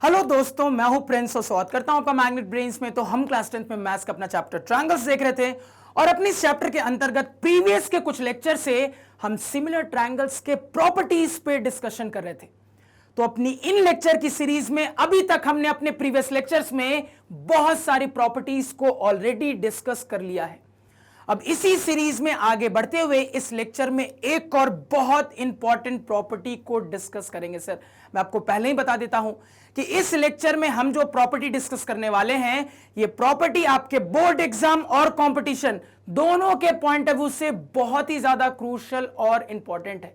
Hello दोस्तों, मैं हूं प्रिंस और स्वागत करता हूं आपका मैग्नेट ब्रेन्स में। तो हम क्लास 10th में मैथ्स का अपना चैप्टर ट्रायंगल्स देख रहे थे और अपनी इस चैप्टर के अंतर्गत प्रीवियस के कुछ लेक्चर से हम सिमिलर ट्रायंगल्स के प्रॉपर्टीज पे डिस्कशन कर रहे थे। तो अपनी इन लेक्चर की सीरीज में अभी तक हमने अपने प्रीवियस लेक्चर्स में बहुत सारी प्रॉपर्टीज को ऑलरेडी डिस्कस कर लिया है। अब इसी सीरीज में आगे बढ़ते हुए इस लेक्चर में एक और बहुत इंपॉर्टेंट प्रॉपर्टी को डिस्कस करेंगे। सर, मैं आपको पहले ही बता देता हूं कि इस लेक्चर में हम जो प्रॉपर्टी डिस्कस करने वाले हैं, ये प्रॉपर्टी आपके बोर्ड एग्जाम और कंपटीशन दोनों के पॉइंट ऑफ व्यू से बहुत ही ज्यादा क्रूशियल और इंपॉर्टेंट है।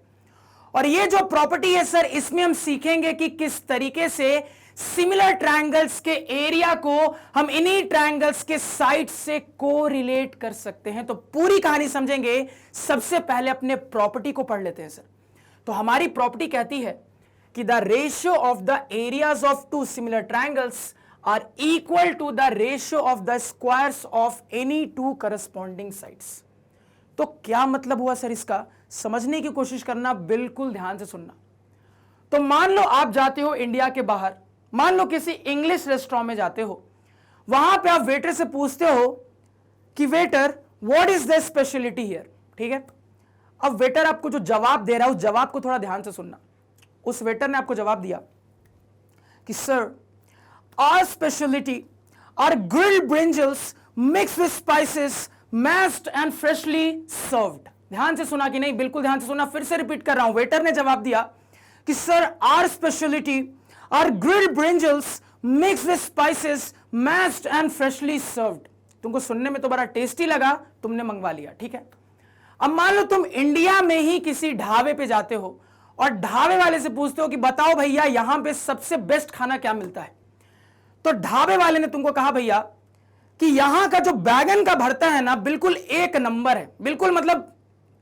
और ये जो प्रॉपर्टी है सर, इसमें हम सीखेंगे कि किस तरीके से सिमिलर ट्रायंगल्स के एरिया को हम इन्हीं ट्रायंगल्स के साइड से कोरिलेट कर सकते हैं। तो पूरी कहानी समझेंगे। सबसे पहले अपने प्रॉपर्टी को पढ़ लेते हैं सर। तो हमारी प्रॉपर्टी कहती है कि the ratio of the areas of two similar triangles are equal to the ratio of the squares of any two corresponding sides. तो क्या मतलब हुआ सर इसका? समझने की कोशिश करना, बिल्कुल ध्यान से सुनना। तो मान लो आप जाते हो इंडिया के बाहर, मान लो किसी इंग्लिश रेस्टोरेंट में जाते हो, वहां पे आप वेटर से पूछते हो कि waiter what is the speciality here. ठीक है, अब वेटर आपको जो जवाब दे रहा है उस जवाब को थोड़ा ध्यान से सुनना। उस वेटर ने आपको जवाब दिया कि sir our speciality are grilled brinjals mix with spices mashed and freshly served. ध्यान से सुना कि नहीं? बिल्कुल ध्यान से सुना। फिर से रिपीट कर रहा हूं। वेटर ने जवाब दिया कि sir our speciality are grilled brinjals mix with spices mashed and freshly served. तुमको सुनने में तो बड़ा टेस्टी लगा, तुमने मंगवा लिया। ठीक है, अब मान लो तुम इंडिया में ही किसी ढाबे पे जाते हो और ढाबे वाले से पूछते हो कि बताओ भैया यहां पे सबसे बेस्ट खाना क्या मिलता है। तो ढाबे वाले ने तुमको कहा भैया कि यहां का जो बैगन का भरता है ना, बिल्कुल एक नंबर है। बिल्कुल मतलब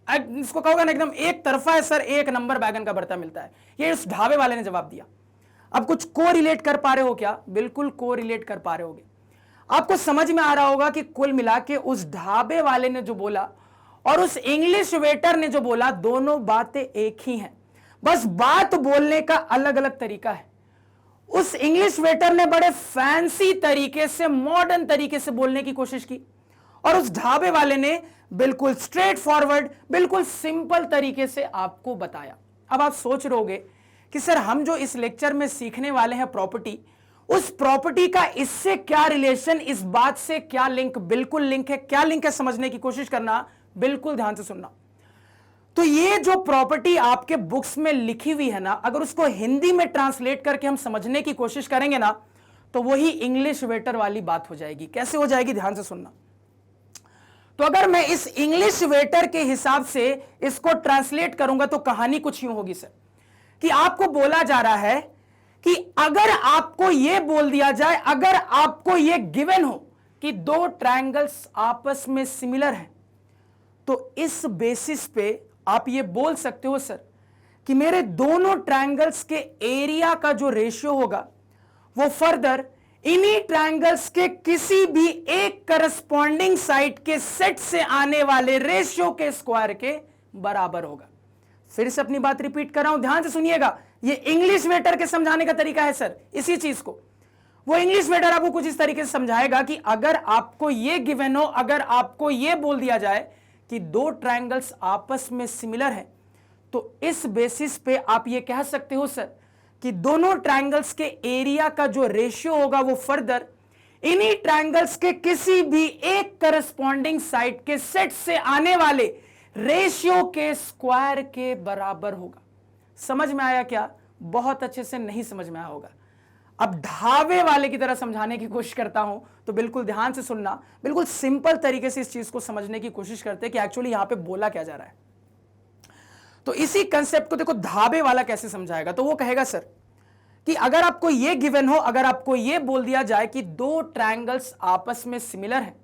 इसको कहोगे ना, एकदम एक तरफा है सर, एक नंबर बैगन का भरता मिलता है। ये उस ढाबे वाले ने जवाब दिया। अब कुछ को रिलेट कर पा रहे हो क्या? बिल्कुल को रिलेट कर पा रहे होगे। आपको समझ में आ रहा होगा कि कुल मिला के उस ढाबे वाले ने जो बोला और उस इंग्लिश वेटर ने जो बोला, दोनों बातें एक ही हैं, बस बात बोलने का अलग अलग तरीका है। उस इंग्लिश वेटर ने बड़े फैंसी तरीके से, मॉडर्न तरीके से बोलने की कोशिश की और उस ढाबे वाले ने बिल्कुल स्ट्रेट फॉरवर्ड, बिल्कुल सिंपल तरीके से आपको बताया। अब आप सोच रहोगे कि सर हम जो इस लेक्चर में सीखने वाले हैं प्रॉपर्टी, उस प्रॉपर्टी का इससे क्या रिलेशन, इस बात से क्या लिंक? बिल्कुल लिंक है। क्या लिंक है समझने की कोशिश करना, बिल्कुल ध्यान से सुनना। तो ये जो प्रॉपर्टी आपके बुक्स में लिखी हुई है ना, अगर उसको हिंदी में ट्रांसलेट करके हम समझने की कोशिश करेंगे ना, तो वही इंग्लिश वेटर वाली बात हो जाएगी। कैसे हो जाएगी? ध्यान से सुनना। तो अगर मैं इस इंग्लिश वेटर के हिसाब से इसको ट्रांसलेट करूंगा तो कहानी कुछ यूं होगी सर, कि आपको बोला जा रहा है कि अगर आपको यह बोल दिया जाए, अगर आपको यह गिवन हो कि दो ट्रायंगल्स आपस में सिमिलर हैं, तो इस बेसिस पे आप ये बोल सकते हो सर कि मेरे दोनों ट्रायंगल्स के एरिया का जो रेशियो होगा वो फर्दर इन्हीं ट्रायंगल्स के किसी भी एक करस्पॉन्डिंग साइड के सेट से आने वाले रेशियो के स्क्वायर के बराबर होगा। फिर से अपनी बात रिपीट कर रहा हूं, ध्यान से सुनिएगा। ये इंग्लिश वेटर के समझाने का तरीका है सर। इसी चीज को वो इंग्लिश वेटर आपको कुछ इस तरीके से समझाएगा कि अगर आपको ये गिवन हो, अगर आपको ये बोल दिया जाए कि दो ट्रायंगल्स आपस में सिमिलर हैं, तो इस बेसिस पे आप ये कह सकते हो सर कि दोनों ट्रायंगल्स के एरिया का जो रेशियो होगा वो फर्दर इन्हीं ट्रायंगल्स के किसी भी एक करस्पॉन्डिंग साइड के सेट से आने वाले रेशियो के स्क्वायर के बराबर होगा। समझ में आया क्या? बहुत अच्छे से नहीं समझ में आया होगा। अब ढाबे वाले की तरह समझाने की कोशिश करता हूं, तो बिल्कुल ध्यान से सुनना। बिल्कुल सिंपल तरीके से इस चीज को समझने की कोशिश करते हैं कि एक्चुअली यहां पे बोला क्या जा रहा है। तो इसी कंसेप्ट को देखो, ढाबे वाला कैसे समझाएगा। तो वो कहेगा सर कि अगर आपको ये गिवन हो, अगर आपको ये बोल दिया जाए कि दो ट्रायंगल्स आपस में सिमिलर हैं,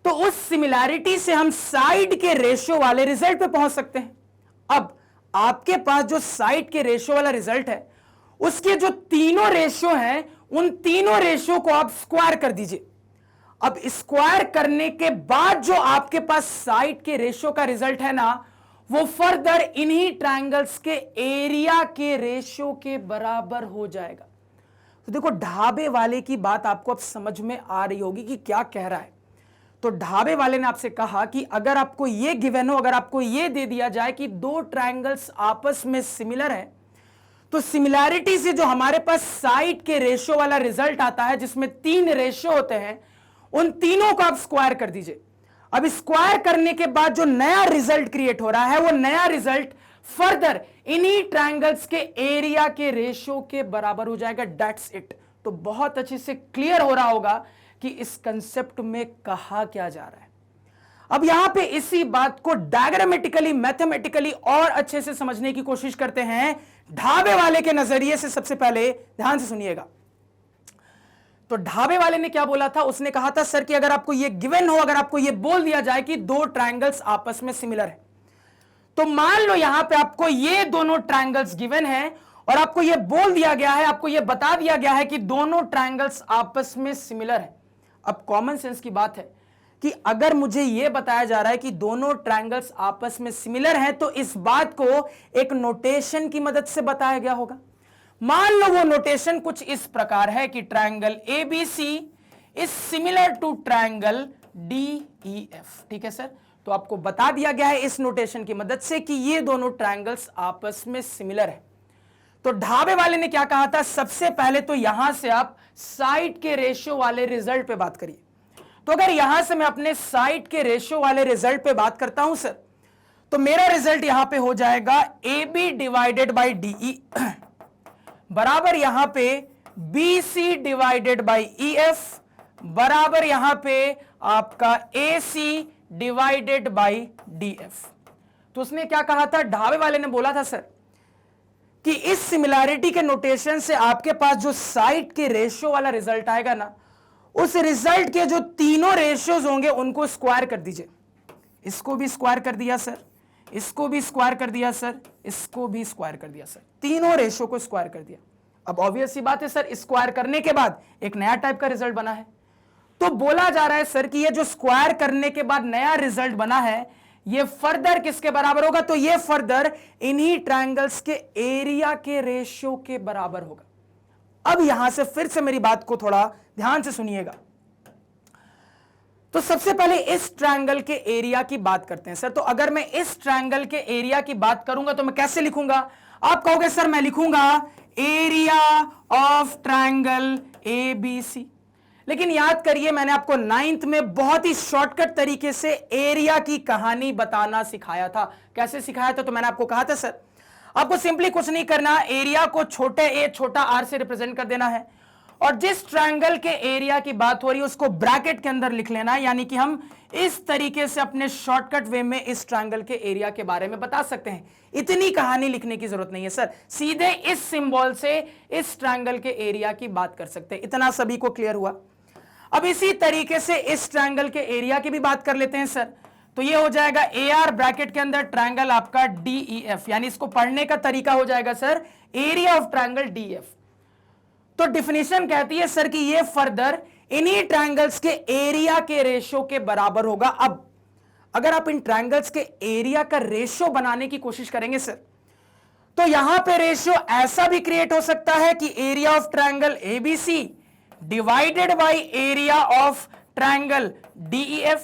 तो उस सिमिलैरिटी से हम साइड के रेशियो वाले रिजल्ट पे पहुंच सकते हैं। अब आपके पास जो साइड के रेशियो वाला रिजल्ट है, उसके जो तीनों रेशियो हैं, उन तीनों रेशियो को आप स्क्वायर कर दीजिए। अब स्क्वायर करने के बाद जो आपके पास साइड के रेशियो का रिजल्ट है ना, वो फर्दर इन्हीं ट्रायंगल्स के एरिया के रेशियो के बराबर हो जाएगा। तो देखो ढाबे वाले की बात आपको अब समझ में आ रही होगी कि क्या कह रहा है। तो ढाबे वाले ने आपसे कहा कि अगर आपको ये गिवन हो, अगर आपको ये दे दिया जाए कि दो ट्रायंगल्स आपस में सिमिलर है, तो सिमिलैरिटी से जो हमारे पास साइड के रेशियो वाला रिजल्ट आता है, जिसमें 3 रेशियो होते हैं, उन तीनों को आप स्क्वायर कर दीजिए। अब स्क्वायर करने के बाद जो नया रिजल्ट क्रिएट हो रहा है, वो नया रिजल्ट फर्दर इन्हीं ट्रायंगल्स के एरिया के रेशियो के बराबर हो जाएगा। That's it. तो बहुत अच्छे से क्लियर हो रहा होगा कि इस कंसेप्ट में कहा क्या जा रहा है। अब यहां पे इसी बात को डायग्रामेटिकली, मैथमेटिकली और अच्छे से समझने की कोशिश करते हैं ढाबे वाले के नजरिए से। सबसे पहले ध्यान से सुनिएगा। तो ढाबे वाले ने क्या बोला था? उसने कहा था सर कि अगर आपको ये गिवन हो, अगर आपको ये बोल दिया जाए कि दो ट्रायंगल्स आपस में सिमिलर है, तो मान लो यहां पे आपको ये दोनों ट्रायंगल्स गिवन है और आपको ये बोल दिया गया है, आपको ये बता दिया गया है कि दोनों ट्रायंगल्स आपस में सिमिलर है। अब कॉमन सेंस की बात है कि अगर मुझे यह बताया जा रहा है कि दोनों ट्रायंगल्स आपस में सिमिलर हैं, तो इस बात को एक नोटेशन की मदद से बताया गया होगा। मान लो वो नोटेशन कुछ इस प्रकार है कि triangle ABC is similar to triangle DEF। ठीक है सर, तो आपको बता दिया गया है इस नोटेशन की मदद से कि ये दोनों ट्रायंगल्स आपस में सिमिलर है। तो ढाबे वाले ने क्या कहा था? सबसे पहले तो यहां से आप साइड के रेशियो वाले रिजल्ट पे बात करिए। तो अगर यहां से मैं अपने साइड के रेशियो वाले रिजल्ट पे बात करता हूं सर, तो मेरा रिजल्ट यहां पे हो जाएगा AB डिवाइडेड बाई DE बराबर यहां पे BC डिवाइडेड बाई EF बराबर यहां पे आपका AC डिवाइडेड बाई DF। तो उसने क्या कहा था? ढाबे वाले ने बोला था सर कि इस सिमिलैरिटी के नोटेशन से आपके पास जो साइड के रेशियो वाला रिजल्ट आएगा ना, उस रिजल्ट के जो तीनों रेशियोज होंगे उनको स्क्वायर कर दीजिए। इसको भी स्क्वायर कर दिया सर, इसको भी स्क्वायर कर दिया सर, इसको भी स्क्वायर कर दिया सर, तीनों रेशियो को स्क्वायर कर दिया। अब ऑब्वियस सी बात है सर, स्क्वायर करने के बाद एक नया टाइप का रिजल्ट बना है। तो बोला जा रहा है सर कि ये जो स्क्वायर करने के बाद नया रिजल्ट बना है, ये फर्दर किसके बराबर होगा? तो ये फर्दर इन्हीं ट्रायंगल्स के एरिया के रेशियो के बराबर होगा। अब यहां से फिर से मेरी बात को थोड़ा ध्यान से सुनिएगा। तो सबसे पहले इस ट्रायंगल के एरिया की बात करते हैं सर। तो अगर मैं इस ट्रायंगल के एरिया की बात करूंगा तो मैं कैसे लिखूंगा? आप कहोगे सर मैं लिखूंगा एरिया ऑफ ट्रायंगल ABC। लेकिन याद करिए, मैंने आपको 9th में बहुत ही शॉर्टकट तरीके से एरिया की कहानी बताना सिखाया था। कैसे सिखाया था? तो मैंने आपको कहा था सर आपको सिंपली कुछ नहीं करना, एरिया को छोटे a छोटा r से रिप्रेजेंट कर देना है, और जिस ट्रायंगल के एरिया की बात हो रही है उसको ब्रैकेट के अंदर लिख लेना है। यानी कि हम इस तरीके से अपने शॉर्टकट वे में इस ट्रायंगल के एरिया के बारे में बता सकते हैं। इतनी कहानी लिखने की जरूरत नहीं है सर, सीधे इस सिंबल से इस ट्रायंगल के एरिया की बात कर सकते हैं। इतना सभी को क्लियर हुआ? अब इसी तरीके से इस ट्रायंगल के एरिया की भी बात कर लेते हैं सर। तो ये हो जाएगा AR ब्रैकेट के अंदर ट्रायंगल आपका DEF, यानी इसको पढ़ने का तरीका हो जाएगा sir area of triangle DF। तो डिफिनेशन कहती है सर कि ये फर्दर इन्हीं ट्रायंगल्स के एरिया के रेशियो के बराबर होगा। अब अगर आप इन ट्रायंगल्स के एरिया का रेशियो बनाने की कोशिश करेंगे सर, तो यहां पे रेशियो ऐसा भी क्रिएट हो सकता है कि area of triangle ABC divided by area of triangle DEF।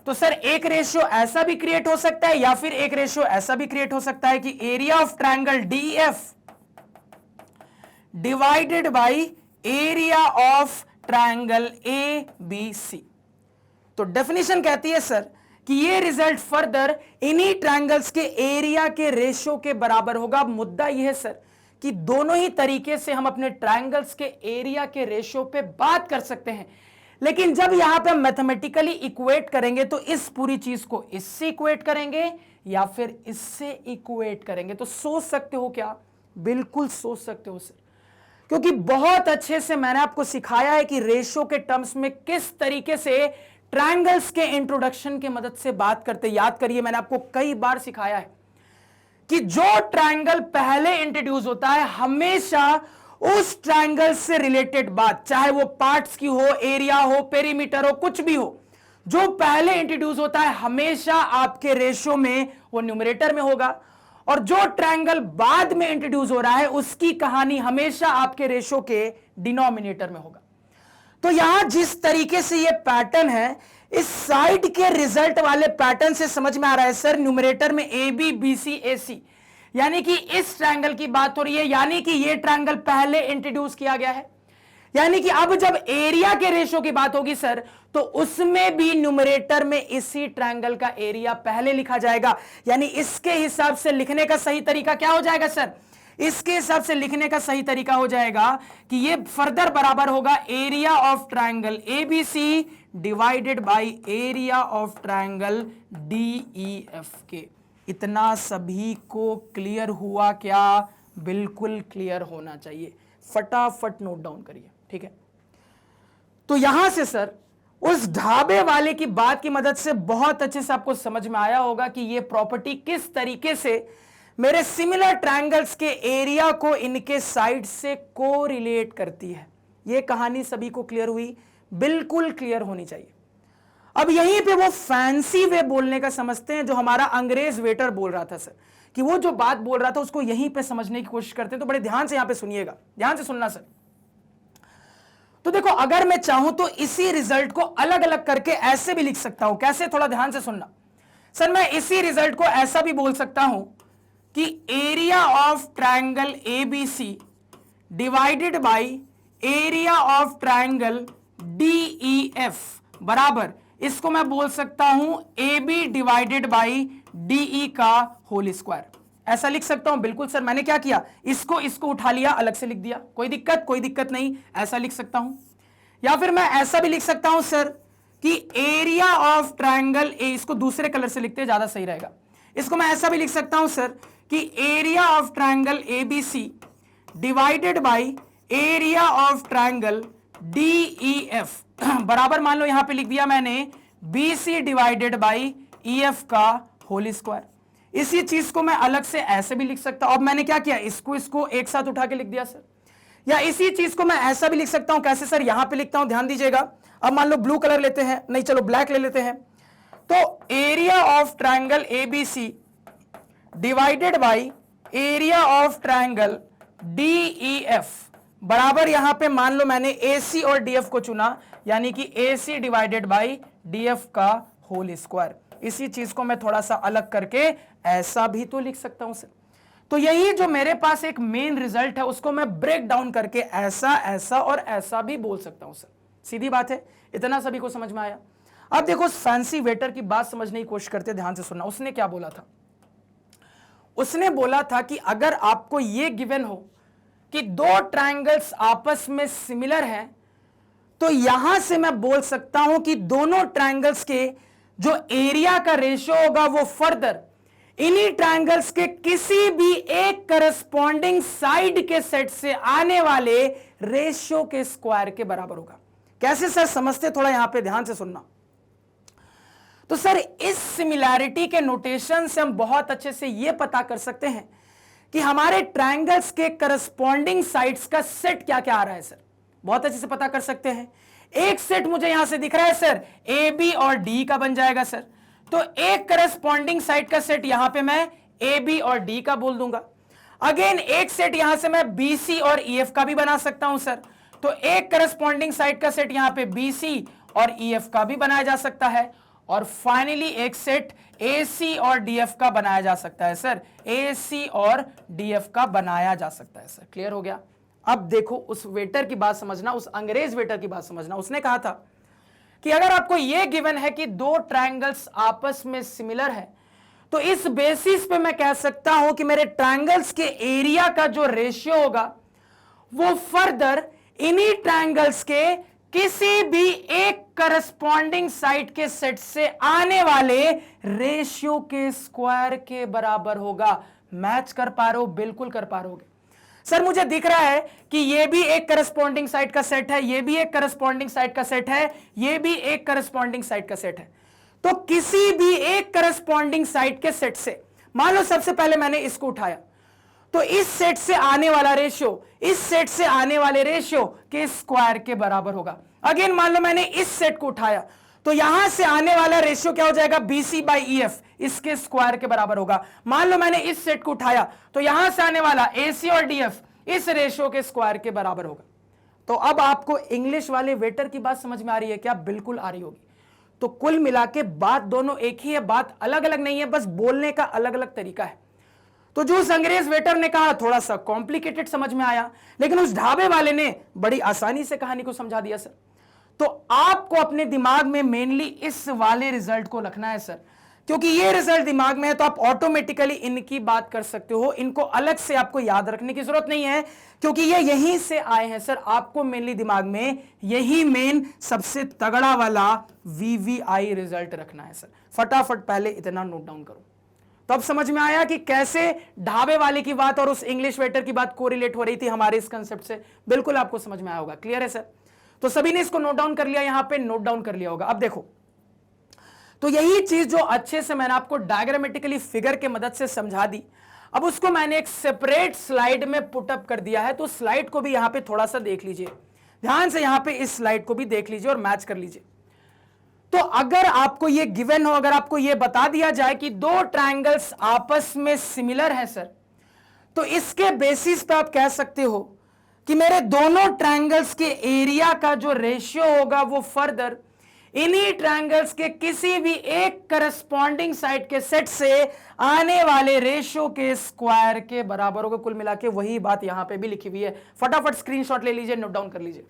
तो सर एक रेशियो ऐसा भी क्रिएट हो सकता है, या फिर एक रेशियो ऐसा भी क्रिएट हो सकता है कि area of triangle DEF divided by area of triangle ABC। तो डेफिनेशन कहती है सर कि ये रिजल्ट फर्दर इन्हीं ट्रायंगल्स के एरिया के रेशियो के बराबर होगा। अब मुद्दा यह है सर कि दोनों ही तरीके से हम अपने ट्रायंगल्स के एरिया के रेशियो पे बात कर सकते हैं, लेकिन जब यहां पे हम मैथमेटिकली इक्वेट करेंगे तो इस पूरी चीज को इससे इक्वेट करेंगे या फिर इससे इक्वेट करेंगे। तो सोच सकते हो क्या? बिल्कुल सोच सकते हो सर, क्योंकि बहुत अच्छे से मैंने आपको सिखाया है कि रेशियो के टर्म्स में किस तरीके से ट्रायंगल्स के इंट्रोडक्शन की मदद से बात करते। याद करिए, मैंने आपको कई बार सिखाया है कि जो ट्रायंगल पहले इंट्रोड्यूस होता है हमेशा उस ट्रायंगल से रिलेटेड बात, चाहे वो पार्ट्स की हो, एरिया हो, पेरीमीटर हो, कुछ भी हो, जो पहले इंट्रोड्यूस होता है हमेशा आपके रेशियो में वो न्यूमरेटर में होगा, और जो ट्रायंगल बाद में इंट्रोड्यूस हो रहा है उसकी कहानी हमेशा आपके रेशो के डिनोमिनेटर में होगा। तो यहां जिस तरीके से ये पैटर्न है, इस साइड के रिजल्ट वाले पैटर्न से समझ में आ रहा है सर न्यूमरेटर में ए बी बी सी ए सी, यानी कि इस ट्रायंगल की बात हो रही है, यानी कि ये ट्रायंगल पहले इंट्रोड्यूस किया गया है। यानी कि अब जब एरिया के रेशो की बात होगी सर, तो उसमें भी न्यूमरेटर में इसी ट्रायंगल का एरिया पहले लिखा जाएगा। यानी इसके हिसाब से लिखने का सही तरीका क्या हो जाएगा सर? इसके हिसाब से लिखने का सही तरीका हो जाएगा कि ये फर्दर बराबर होगा area of triangle ABC divided by area of triangle DEF के। इतना सभी को क्लियर हुआ क्या? बिल्कुल क्लियर होना चाहिए। फटाफट नोट डाउन करिए, ठीक है। तो यहां से सर उस ढाबे वाले की बात की मदद से बहुत अच्छे से आपको समझ में आया होगा कि यह प्रॉपर्टी किस तरीके से मेरे सिमिलर ट्रायंगल्स के एरिया को इनके साइड से कोरिलेट करती है। यह कहानी सभी को क्लियर हुई? बिल्कुल क्लियर होनी चाहिए। अब यहीं पे वो फैंसी वे बोलने का समझते हैं जो हमारा अंग्रेज वेटर बोल रहा था सर, कि वो जो बात बोल रहा था उसको यहीं पे समझने की कोशिश करते हैं। तो बड़े ध्यान से यहां पे सुनिएगा, ध्यान से सुनना सर। तो देखो, अगर मैं चाहूं तो इसी रिजल्ट को अलग अलग करके ऐसे भी लिख सकता हूं। कैसे? थोड़ा ध्यान से सुनना सर। मैं इसी रिजल्ट को ऐसा भी बोल सकता हूं कि area of triangle ABC divided by area of triangle DEF बराबर, इसको मैं बोल सकता हूं A B divided by DE का होल स्क्वायर। ऐसा लिख सकता हूं? बिल्कुल सर। मैंने क्या किया, इसको उठा लिया, अलग से लिख दिया। कोई दिक्कत नहीं, ऐसा लिख सकता हूं। या फिर मैं ऐसा भी लिख सकता हूं सर कि एरिया ऑफ ट्रायंगल ए, इसको दूसरे कलर से लिखते ज्यादा सही रहेगा। इसको मैं ऐसा भी लिख सकता हूं सर कि area of triangle ABC divided by area of triangle DEF बराबर, मान लो यहां पे लिख दिया मैंने बीसी डिवाइडेड बाई ईएफ का होल स्क्वायर। इसी चीज को मैं अलग से ऐसे भी लिख सकता हूं। अब मैंने क्या किया, इसको एक साथ उठा के लिख दिया सर। या इसी चीज को मैं ऐसा भी लिख सकता हूं। कैसे सर? यहां पे लिखता हूं, ध्यान दीजिएगा। अब मान लो ब्लू कलर लेते हैं, नहीं चलो ब्लैक ले लेते हैं। तो area of triangle ABC divided by area of triangle DEF बराबर, यहां पे मान लो मैंने एसी और डीएफ को चुना, यानी कि एसी डिवाइडेड बाई डीएफ का होल स्क्वायर। इसी चीज को मैं थोड़ा सा अलग करके ऐसा भी तो लिख सकता हूं सर। तो यही जो मेरे पास एक मेन रिजल्ट है उसको मैं ब्रेक डाउन करके ऐसा, ऐसा और ऐसा भी बोल सकता हूं सर। सीधी बात है। इतना सभी को समझ में आया? अब देखो, फैंसी वेटर की बात समझने की कोशिश करते, ध्यान से सुनना। उसने क्या बोला था? उसने बोला था कि अगर आपको यह गिवन हो कि दो ट्रायंगल्स आपस में सिमिलर हैं, तो यहां से मैं बोल सकता हूं कि दोनों ट्रायंगल्स के जो एरिया का रेशियो होगा वो फर्दर इन्हीं ट्रायंगल्स के किसी भी एक करस्पॉन्डिंग साइड के सेट से आने वाले रेशियो के स्क्वायर के बराबर होगा। कैसे सर? समझते थोड़ा, यहां पे ध्यान से सुनना। तो सर, इस सिमिलैरिटी के नोटेशन से हम बहुत अच्छे से यह पता कर सकते हैं कि हमारे ट्रायंगल्स के करस्पॉन्डिंग साइड्स का सेट क्या क्या आ रहा है सर। बहुत अच्छे से पता कर सकते हैं। एक सेट मुझे यहां से दिख रहा है सर, ए बी और डी का बन जाएगा सर। तो एक करस्पॉन्डिंग साइड का सेट यहां पे मैं ए बी और डी का बोल दूंगा। अगेन एक सेट यहां से मैं बी सी और ई एफ का भी बना सकता हूं सर। तो एक करस्पॉन्डिंग साइड का सेट यहां पे बी सी और ई एफ का भी बनाया जा सकता है। और फाइनली एक सेट ए सी और डी एफ का बनाया जा सकता है सर। ए सी और डी एफ का बनाया जा सकता है सर। क्लियर हो गया? अब देखो, उस वेटर की बात समझना, उस अंग्रेज वेटर की बात समझना। उसने कहा था कि अगर आपको यह गिवन है कि दो ट्रायंगल्स आपस में सिमिलर है, तो इस बेसिस पे मैं कह सकता हूं कि मेरे ट्रायंगल्स के एरिया का जो रेशियो होगा वो फर्दर इन्हीं ट्रायंगल्स के किसी भी एक करस्पॉन्डिंग साइड के सेट से आने वाले रेशियो के स्क्वायर के बराबर होगा। मैच कर पा रहे हो? बिल्कुल कर पा रहे सर। मुझे दिख रहा है कि यह भी एक करस्पॉन्डिंग साइड का सेट है, यह भी एक करस्पॉन्डिंग साइड का सेट है, यह भी एक करस्पॉन्डिंग साइड का सेट है। तो किसी भी एक करस्पॉन्डिंग साइड के सेट से, मान लो सबसे पहले मैंने इसको उठाया, तो इस सेट से आने वाला रेशियो इस सेट से आने वाले रेशियो के स्क्वायर के बराबर होगा। अगेन मान लो मैंने इस सेट को उठाया, तो यहां से आने वाला रेशियो क्या हो जाएगा, BC बाई EF, इसके स्क्वायर के बराबर होगा। मान लो मैंने इस सेट को उठाया तो यहां से आने वाला AC और DF इस रेशियो के स्क्वायर के बराबर होगा। तो अब आपको इंग्लिश वाले वेटर की बात समझ में आ रही है क्या? बिल्कुल आ रही होगी। तो कुल मिला के बात दोनों एक ही है, बात अलग अलग नहीं है, बस बोलने का अलग अलग तरीका है। तो जो उस अंग्रेज वेटर ने कहा थोड़ा सा कॉम्प्लिकेटेड समझ में आया, लेकिन उस ढाबे वाले ने बड़ी आसानी से कहानी को समझा दिया सर। तो आपको अपने दिमाग में मेनली इस वाले रिजल्ट को रखना है सर, क्योंकि ये रिजल्ट दिमाग में है तो आप ऑटोमेटिकली इनकी बात कर सकते हो। इनको अलग से आपको याद रखने की जरूरत नहीं है, क्योंकि ये यहीं से आए हैं सर। आपको मेनली दिमाग में यही मेन सबसे तगड़ा वाला VVI रिजल्ट रखना है सर। फटाफट पहले इतना नोट डाउन करो। तो अब समझ में आया कि कैसे ढाबे वाले की बात और उस इंग्लिश वेटर की बात कोरिलेट हो रही थी हमारे इस कंसेप्ट से। बिल्कुल आपको समझ में आया होगा। क्लियर है सर? तो सभी ने इसको नोट डाउन कर लिया, यहां पे नोट डाउन कर लिया होगा। अब देखो, तो यही चीज जो अच्छे से मैंने आपको डायग्रामेटिकली फिगर के मदद से समझा दी, अब उसको मैंने एक सेपरेट स्लाइड में पुटअप कर दिया है। तो स्लाइड को भी यहां पे थोड़ा सा देख लीजिए ध्यान से, यहां पे इस स्लाइड को भी देख लीजिए और मैच कर लीजिए। तो अगर आपको ये गिवन हो, अगर आपको ये बता दिया जाए कि दो ट्रायंगल्स आपस में सिमिलर है सर, तो इसके बेसिस पे आप कह सकते हो कि मेरे दोनों ट्रायंगल्स के एरिया का जो रेशियो होगा वो फर्दर इन्हीं ट्रायंगल्स के किसी भी एक करस्पॉन्डिंग साइड के सेट से आने वाले रेशियो के स्क्वायर के बराबर होगा। कुल मिला के वही बात यहां पे भी लिखी हुई है। फटाफट स्क्रीनशॉट ले लीजिए, नोट डाउन कर लीजिए।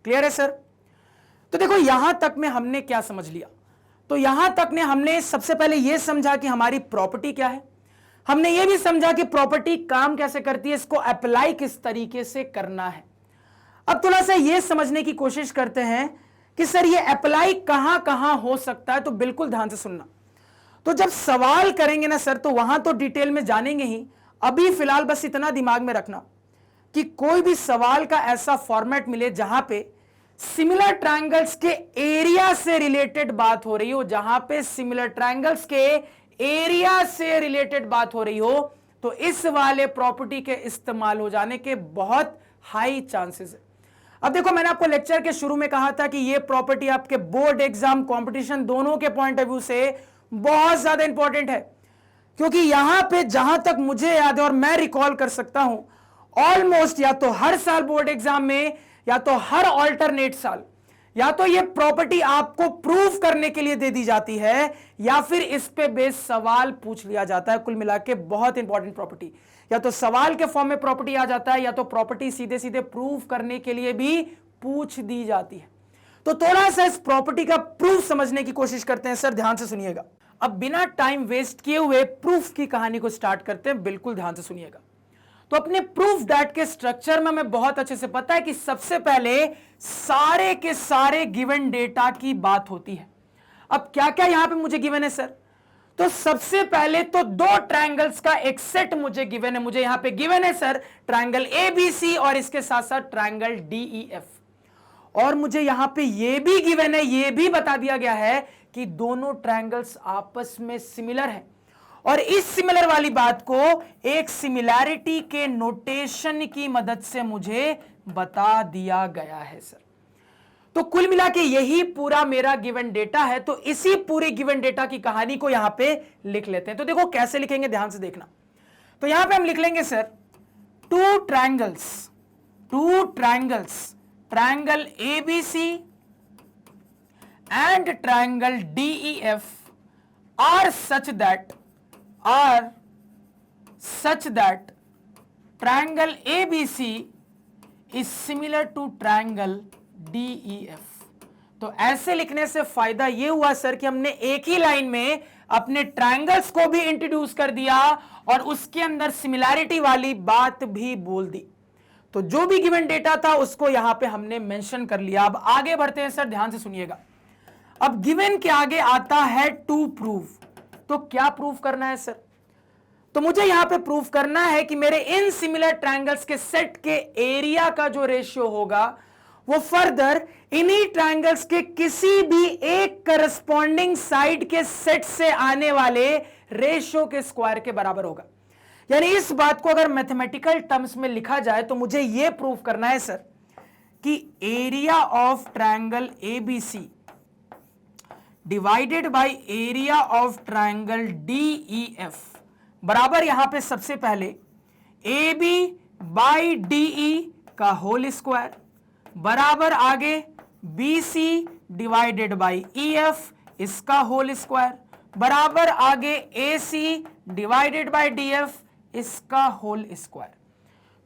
क्लियर है सर? तो देखो यहां तक में हमने क्या समझ लिया, तो यहां तक ने हमने सबसे पहले यह समझा कि हमारी प्रॉपर्टी क्या है, हमने यह भी समझा कि प्रॉपर्टी काम कैसे करती है, इसको अप्लाई किस तरीके से करना है। अब थोड़ा सा यह समझने की कोशिश करते हैं कि सर ये अप्लाई कहां कहां हो सकता है। तो बिल्कुल ध्यान से सुनना। तो जब सवाल करेंगे ना सर, तो वहां तो डिटेल में जानेंगे ही, अभी फिलहाल बस इतना दिमाग में रखना कि कोई भी सवाल का ऐसा फॉर्मेट मिले जहां पे सिमिलर ट्रायंगल्स के एरिया से रिलेटेड बात हो रही हो, जहां पे सिमिलर ट्रायंगल्स के एरिया से रिलेटेड बात हो रही हो, तो इस वाले प्रॉपर्टी के इस्तेमाल हो जाने के बहुत हाई चांसेस है। अब देखो, मैंने आपको लेक्चर के शुरू में कहा था कि यह प्रॉपर्टी आपके बोर्ड एग्जाम कंपटीशन दोनों के पॉइंट ऑफ व्यू से बहुत ज्यादा इंपॉर्टेंट है, क्योंकि यहां पे जहां तक मुझे याद है और मैं रिकॉल कर सकता हूं, ऑलमोस्ट या तो हर साल बोर्ड एग्जाम में या तो हर ऑल्टरनेट साल या तो ये प्रॉपर्टी आपको प्रूव करने के लिए दे दी जाती है या फिर इस पे बेस सवाल पूछ लिया जाता है। कुल मिला के बहुत इंपॉर्टेंट प्रॉपर्टी, या तो सवाल के फॉर्म में प्रॉपर्टी आ जाता है या तो प्रॉपर्टी सीधे सीधे प्रूव करने के लिए भी पूछ दी जाती है। तो थोड़ा सा इस प्रॉपर्टी का प्रूफ समझने की कोशिश करते हैं सर, ध्यान से सुनिएगा। अब बिना टाइम वेस्ट किए हुए प्रूफ की कहानी को स्टार्ट करते हैं, बिल्कुल ध्यान से सुनिएगा। तो अपने प्रूफ दैट के स्ट्रक्चर में हमें बहुत अच्छे से पता है कि सबसे पहले सारे के सारे गिवन डेटा की बात होती है। अब क्या क्या यहां पे मुझे गिवन है सर, तो सबसे पहले तो दो ट्रायंगल्स का एक सेट मुझे गिवन है। मुझे यहां पे गिवन है सर ट्रायंगल ABC और इसके साथ साथ ट्रायंगल DEF, और मुझे यहां पे ये भी गिवन है, ये भी बता दिया गया है कि दोनों ट्रायंगल्स आपस में सिमिलर हैं, और इस सिमिलर वाली बात को एक सिमिलैरिटी के नोटेशन की मदद से मुझे बता दिया गया है सर। तो कुल मिला के यही पूरा मेरा गिवन डेटा है। तो इसी पूरे गिवन डेटा की कहानी को यहां पे लिख लेते हैं। तो देखो कैसे लिखेंगे, ध्यान से देखना। तो यहां पे हम लिख लेंगे sir two triangles, triangle ABC and triangle DEF are such that triangle ABC is similar to triangle DEF। तो ऐसे लिखने से फायदा ये हुआ सर कि हमने एक ही लाइन में अपने ट्रायंगल्स को भी इंट्रोड्यूस कर दिया और उसके अंदर सिमिलैरिटी वाली बात भी बोल दी। तो जो भी गिवन डेटा था उसको यहां पे हमने मेंशन कर लिया। अब आगे बढ़ते हैं सर, ध्यान से सुनिएगा। अब गिवन के आगे आता है टू प्रूव। तो क्या प्रूव करना है सर, तो मुझे यहां पे प्रूव करना है कि मेरे इन सिमिलर ट्रायंगल्स के सेट के एरिया का जो रेशियो होगा वो फर्दर इन्हीं ट्रायंगल्स के किसी भी एक करस्पॉन्डिंग साइड के सेट से आने वाले रेशियो के स्क्वायर के बराबर होगा। यानी इस बात को अगर मैथमेटिकल टर्म्स में लिखा जाए तो मुझे यह प्रूव करना है सर कि area of triangle ABC divided by area of triangle DEF बराबर यहां पे सबसे पहले AB बाई DE का होल स्क्वायर बराबर आगे BC डिवाइडेड बाई EF इसका होल स्क्वायर बराबर आगे AC डिवाइडेड बाय DF इसका होल स्क्वायर।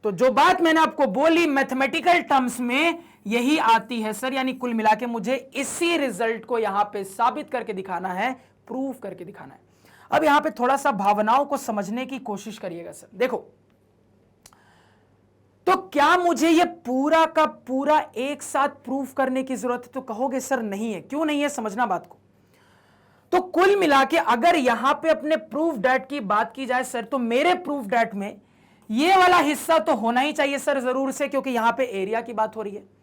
तो जो बात मैंने आपको बोली मैथमेटिकल टर्म्स में यही आती है सर, यानी कुल मिला के मुझे इसी रिजल्ट को यहां पे साबित करके दिखाना है, प्रूव करके दिखाना है। अब यहां पे थोड़ा सा भावनाओं को समझने की कोशिश करिएगा सर। देखो, तो क्या मुझे ये पूरा का पूरा एक साथ प्रूफ करने की जरूरत है? तो कहोगे सर नहीं है। क्यों नहीं है, समझना बात को। तो कुल मिला के अगर यहां पे अपने प्रूफ डैट की बात की जाए सर, तो मेरे प्रूफ डैट में ये वाला हिस्सा तो होना ही चाहिए सर जरूर से, क्योंकि यहां पे एरिया की बात हो रही है।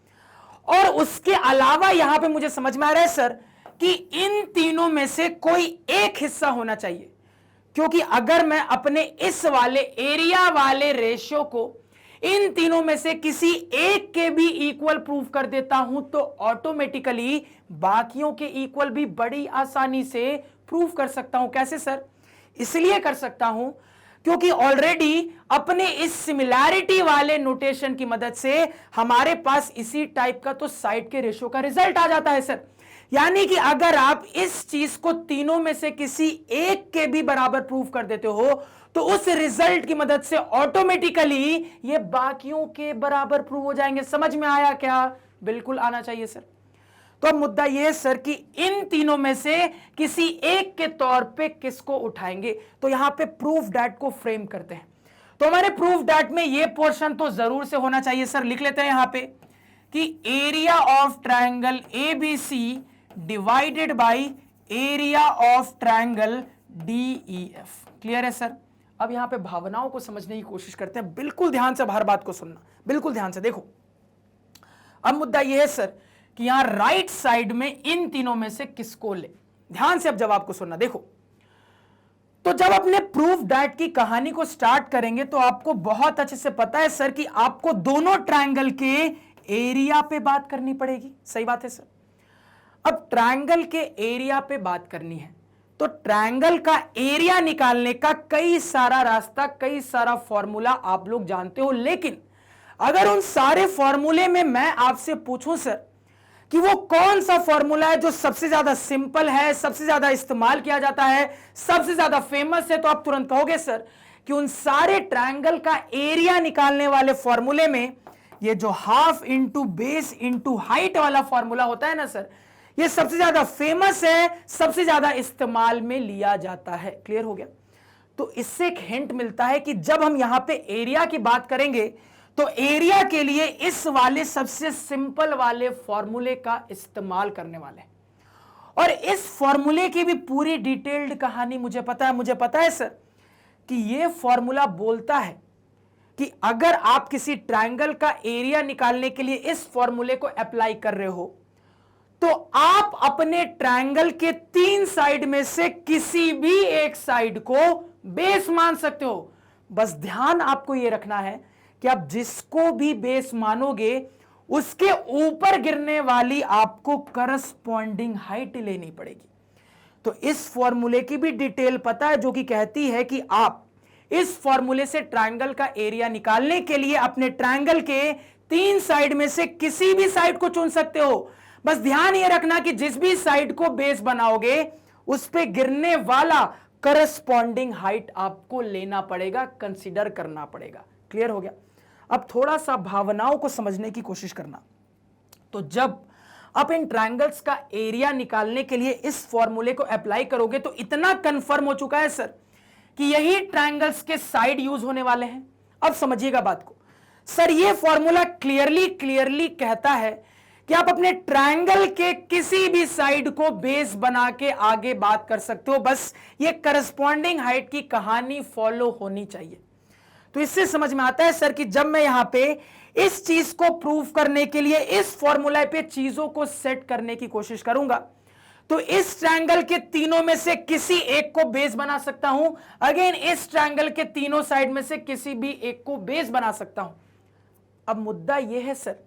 और उसके अलावा यहां पे मुझे समझ में आ रहा है सर कि इन तीनों में से कोई एक हिस्सा होना चाहिए, क्योंकि अगर मैं अपने इस वाले एरिया वाले रेशियो को इन तीनों में से किसी एक के भी इक्वल प्रूफ कर देता हूं तो ऑटोमेटिकली बाकियों के इक्वल भी बड़ी आसानी से प्रूफ कर सकता हूं। कैसे सर? इसलिए कर सकता हूं क्योंकि ऑलरेडी अपने इस सिमिलैरिटी वाले नोटेशन की मदद से हमारे पास इसी टाइप का तो साइड के रेशियो का रिजल्ट आ जाता है सर। यानी कि अगर आप इस चीज को तीनों में से किसी एक के भी बराबर प्रूफ कर देते हो तो उस रिजल्ट की मदद से ऑटोमेटिकली ये बाकियों के बराबर प्रूव हो जाएंगे। समझ में आया क्या? बिल्कुल आना चाहिए सर। तो अब मुद्दा यह है सर कि इन तीनों में से किसी एक के तौर पे किसको उठाएंगे, तो यहां पे प्रूफ डैट को फ्रेम करते हैं। तो हमारे प्रूफ डैट में यह पोर्शन तो जरूर से होना चाहिए सर। लिख लेते हैं यहां पे कि area of triangle ABC divided by area of triangle DEF। Clear है सर? अब यहां पे भावनाओं को समझने की कोशिश करते हैं। बिल्कुल ध्यान से हर बात को सुनना, बिल्कुल ध्यान से। देखो, अब मुद्दा यह है सर कि यहां राइट साइड में इन तीनों में से किसको ले। ध्यान से अब जवाब को सुनना। देखो, तो जब अपने प्रूफ डैट की कहानी को स्टार्ट करेंगे तो आपको बहुत अच्छे से पता है सर कि आपको दोनों ट्रायंगल के एरिया पे बात करनी पड़ेगी। सही बात है सर। अब ट्रायंगल के एरिया पे बात करनी है तो ट्रायंगल का एरिया निकालने का कई सारा रास्ता, कई सारा फॉर्मूला आप लोग जानते हो। लेकिन अगर उन सारे फॉर्मूले में मैं आपसे पूछूं सर कि वो कौन सा फॉर्मूला है जो सबसे ज्यादा सिंपल है, सबसे ज्यादा इस्तेमाल किया जाता है, सबसे ज्यादा फेमस है, तो आप तुरंत कहोगे सर कि उन सारे ट्रायंगल का एरिया निकालने वाले फॉर्मूले में ये जो half into base into height वाला फॉर्मूला होता है ना सर, ये सबसे ज्यादा फेमस है, सबसे ज्यादा इस्तेमाल में लिया जाता है। क्लियर हो गया? तो इससे एक हिंट मिलता है कि जब हम यहां पे एरिया की बात करेंगे तो एरिया के लिए इस वाले सबसे सिंपल वाले फॉर्मूले का इस्तेमाल करने वाले। और इस फॉर्मूले की भी पूरी डिटेल्ड कहानी मुझे पता है सर कि यह फॉर्मूला बोलता है कि अगर आप किसी ट्रायंगल का एरिया निकालने के लिए इस फॉर्मूले को अप्लाई कर रहे हो तो आप अपने ट्रायंगल के 3 साइड में से किसी भी एक साइड को बेस मान सकते हो। बस ध्यान आपको यह रखना है कि आप जिसको भी बेस मानोगे उसके ऊपर गिरने वाली आपको करस्पॉन्डिंग हाइट लेनी पड़ेगी। तो इस फॉर्मूले की भी डिटेल पता है जो कि कहती है कि आप इस फॉर्मूले से ट्रायंगल का एरिया निकालने के लिए अपने ट्रायंगल के 3 साइड में से किसी भी साइड को चुन सकते हो। बस ध्यान यह रखना कि जिस भी साइड को बेस बनाओगे उस पे गिरने वाला करस्पॉन्डिंग हाइट आपको लेना पड़ेगा, कंसीडर करना पड़ेगा। क्लियर हो गया? अब थोड़ा सा भावनाओं को समझने की कोशिश करना। तो जब आप इन ट्रायंगल्स का एरिया निकालने के लिए इस फॉर्मूले को अप्लाई करोगे तो इतना कंफर्म हो चुका है सर कि यही ट्रायंगल्स के साइड यूज होने वाले हैं। अब समझिएगा बात को सर। यह फॉर्मूला क्लियरली कहता है कि आप अपने ट्रायंगल के किसी भी साइड को बेस बना के आगे बात कर सकते हो। बस ये करस्पॉन्डिंग हाइट की कहानी फॉलो होनी चाहिए। तो इससे समझ में आता है सर कि जब मैं यहां पे इस चीज को प्रूव करने के लिए इस फॉर्मूला पे चीजों को सेट करने की कोशिश करूंगा तो इस ट्रायंगल के तीनों में से किसी एक को बेस बना सकता हूं। अगेन इस ट्रायंगल के तीनों साइड में से किसी भी एक को बेस बना सकता हूं। अब मुद्दा यह है सर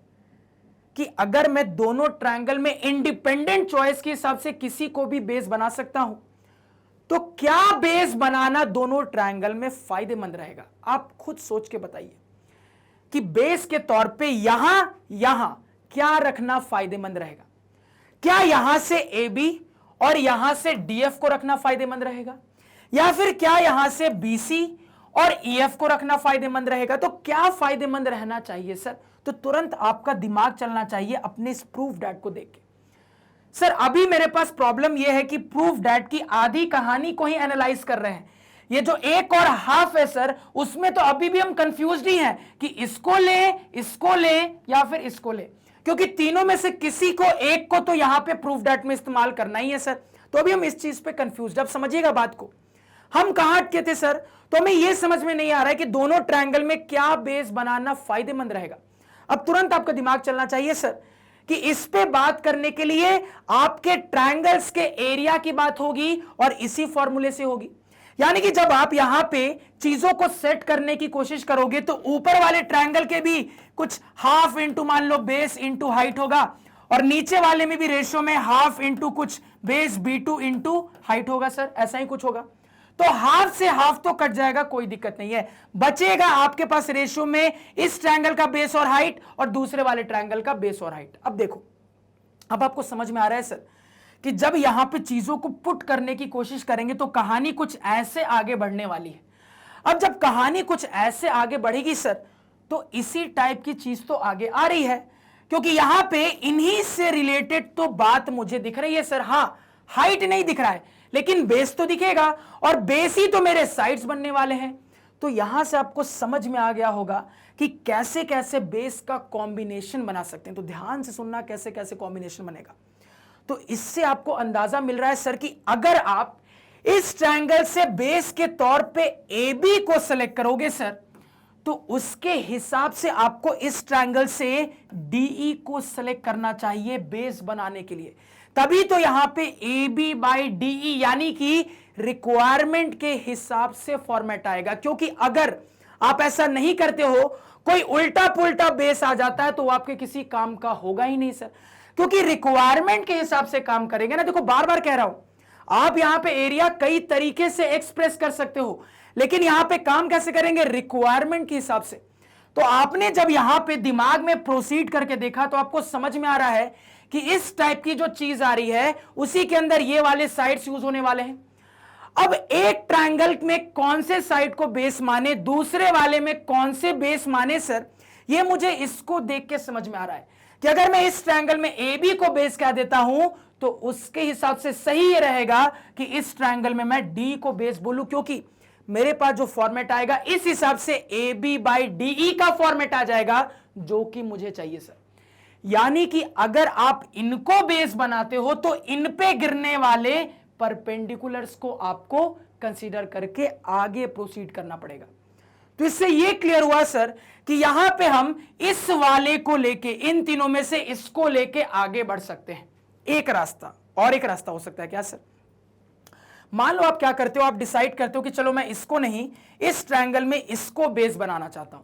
कि अगर मैं दोनों ट्रायंगल में इंडिपेंडेंट चॉइस के हिसाब से किसी को भी बेस बना सकता हूं, तो क्या बेस बनाना दोनों ट्रायंगल में फायदेमंद रहेगा? आप खुद सोच के बताइए कि बेस के तौर पे यहां क्या रखना फायदेमंद रहेगा। क्या यहां से AB और यहां से DF को रखना फायदेमंद रहेगा, या फिर क्या यहां से BC और EF को रखना फायदेमंद रहेगा? तो क्या फायदेमंद रहना चाहिए सर? तो तुरंत आपका दिमाग चलना चाहिए अपने इस प्रूफ डैट को देख के। सर अभी मेरे पास प्रॉब्लम यह है कि प्रूफ डैट की आधी कहानी को ही एनालाइज कर रहे हैं। ये जो एक और हाफ है सर, उसमें तो अभी भी हम कंफ्यूज्ड ही हैं कि इसको ले या फिर इसको ले, क्योंकि तीनों में से किसी को एक को तो यहां पे प्रूफ डैट में इस्तेमाल करना ही है सर। तो अभी हम इस चीज पे कंफ्यूज। अब समझिएगा बात को, हम कहां अटके थे सर? तो हमें यह समझ में नहीं आ रहा है कि दोनों ट्रायंगल में क्या बेस बनाना फायदेमंद रहेगा। अब तुरंत आपका दिमाग चलना चाहिए सर कि इस पे बात करने के लिए आपके ट्रायंगल्स के एरिया की बात होगी और इसी फॉर्मूले से होगी। यानी कि जब आप यहां पे चीजों को सेट करने की कोशिश करोगे तो ऊपर वाले ट्रायंगल के भी कुछ हाफ इंटू मान लो बेस इंटू हाइट होगा, और नीचे वाले में भी रेशियो में हाफ इंटू कुछ बेस B2 इंटू हाइट होगा सर, ऐसा ही कुछ होगा। तो हाफ से हाफ तो कट जाएगा, कोई दिक्कत नहीं है, बचेगा आपके पास रेशियो में इस ट्रायंगल का बेस और हाइट और दूसरे वाले ट्रायंगल का बेस और हाइट। अब देखो, अब आपको समझ में आ रहा है सर कि जब यहां पे चीजों को पुट करने की कोशिश करेंगे तो कहानी कुछ ऐसे आगे बढ़ने वाली है। अब जब कहानी कुछ ऐसे आगे बढ़ेगी सर, तो इसी टाइप की चीज तो आगे आ रही है, क्योंकि यहां पे इन्हीं से रिलेटेड तो बात मुझे दिख रही है सर। हां, हाइट नहीं दिख रहा है लेकिन बेस तो दिखेगा, और बेस ही तो मेरे साइड्स बनने वाले हैं। तो यहां से आपको समझ में आ गया होगा कि कैसे कैसे बेस का कॉम्बिनेशन बना सकते हैं। तो ध्यान से सुनना, कैसे कैसे कॉम्बिनेशन बनेगा। तो इससे आपको अंदाजा मिल रहा है सर कि अगर आप इस ट्रायंगल से बेस के तौर पे AB को सेलेक्ट करोगे सर, तो उसके हिसाब से आपको इस ट्रायंगल से DE को सेलेक्ट करना चाहिए बेस बनाने के लिए। तभी तो यहां पे AB बाई DE यानी कि रिक्वायरमेंट के हिसाब से फॉर्मेट आएगा। क्योंकि अगर आप ऐसा नहीं करते हो, कोई उल्टा पुल्टा बेस आ जाता है, तो आपके किसी काम का होगा ही नहीं सर, क्योंकि रिक्वायरमेंट के हिसाब से काम करेंगे ना। देखो, बार बार कह रहा हूं, आप यहां पे एरिया कई तरीके से एक्सप्रेस कर सकते हो, लेकिन यहां पे काम कैसे करेंगे? रिक्वायरमेंट के हिसाब से। तो आपने जब यहां पे दिमाग में प्रोसीड करके देखा तो आपको समझ में आ रहा है कि इस टाइप की जो चीज आ रही है उसी के अंदर ये वाले साइड्स यूज होने वाले हैं। अब एक ट्रायंगल में कौन से साइड को बेस माने, दूसरे वाले में कौन से बेस माने सर, ये मुझे इसको देख के समझ में आ रहा है कि अगर मैं इस ट्रायंगल में AB को बेस कह देता हूं तो उसके हिसाब से सही ये रहेगा कि इस ट्रायंगल में मैं D को बेस बोलूं, क्योंकि मेरे पास जो फॉर्मेट आएगा इस हिसाब से AB बाई DE का फॉर्मेट आ जाएगा, जो कि मुझे चाहिए सर। यानी कि अगर आप इनको बेस बनाते हो तो इन पे गिरने वाले परपेंडिकुलर्स को आपको कंसीडर करके आगे प्रोसीड करना पड़ेगा। तो इससे यह क्लियर हुआ सर कि यहां पे हम इस वाले को लेके, इन तीनों में से इसको लेके आगे बढ़ सकते हैं। एक रास्ता, और एक रास्ता हो सकता है क्या सर? मान लो आप क्या करते हो, आप डिसाइड करते हो कि चलो मैं इसको नहीं, इस ट्रायंगल में इसको बेस बनाना चाहता हूं।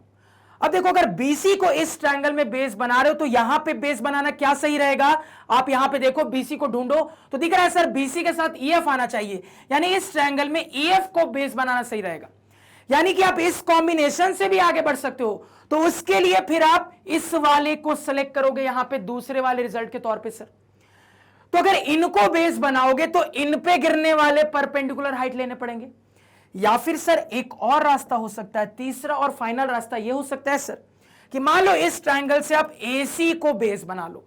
अब देखो, अगर BC को इस ट्रायंगल में बेस बना रहे हो तो यहां पे बेस बनाना क्या सही रहेगा? आप यहां पे देखो, BC को ढूंढो तो दिख रहा है सर BC के साथ EF आना चाहिए, यानी इस ट्रायंगल में EF को बेस बनाना सही रहेगा। यानी कि आप इस कॉम्बिनेशन से भी आगे बढ़ सकते हो। तो उसके लिए फिर आप इस वाले को सेलेक्ट करोगे यहां पे दूसरे वाले रिजल्ट के तौर पे सर। तो अगर इनको बेस बनाओगे तो इन पे गिरने वाले परपेंडिकुलर हाइट लेने पड़ेंगे। या फिर सर एक और रास्ता हो सकता है, तीसरा और फाइनल रास्ता यह हो सकता है सर कि मान लो इस ट्रायंगल से आप AC को बेस बना लो,